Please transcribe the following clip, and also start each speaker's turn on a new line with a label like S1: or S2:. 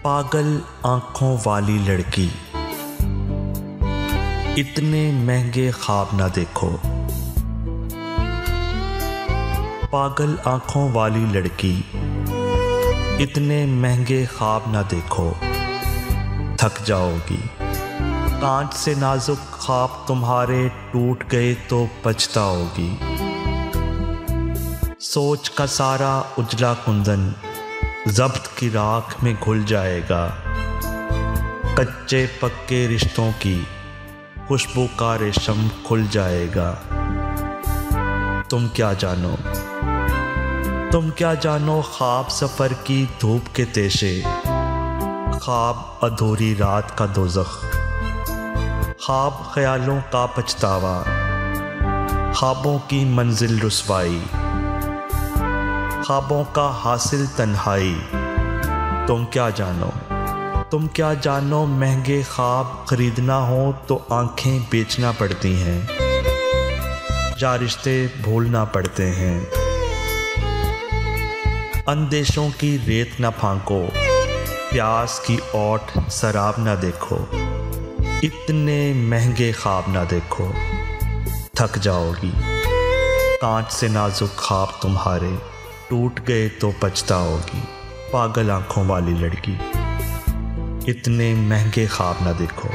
S1: पागल आंखों वाली लड़की, इतने महंगे ख्वाब ना देखो। पागल आंखों वाली लड़की, इतने महंगे ख्वाब ना देखो, थक जाओगी। कांच से नाजुक ख्वाब तुम्हारे टूट गए तो पछताओगी। सोच का सारा उजला कुंदन ज़ब्त की राख में घुल जाएगा। कच्चे पक्के रिश्तों की खुशबू का रेशम खुल जाएगा। तुम क्या जानो ख्वाब सफ़र की धूप के तेशे, ख्वाब अधूरी रात का दोज़ख, ख्वाब ख्यालों का पछतावा, ख्वाबों की मंजिल रुसवाई, ख्वाबों का हासिल तन्हाई। तुम क्या जानो महंगे ख्वाब खरीदना हो तो आंखें बेचना पड़ती हैं या रिश्ते भूलना पड़ते हैं। अंदेशों की रेत न फांको, प्यास की ओट शराब न देखो, इतने महंगे ख्वाब न देखो, थक जाओगी। कांच से नाजुक ख्वाब तुम्हारे टूट गए तो पछताओगी। पागल आंखों वाली लड़की, इतने महंगे ख्वाब न देखो।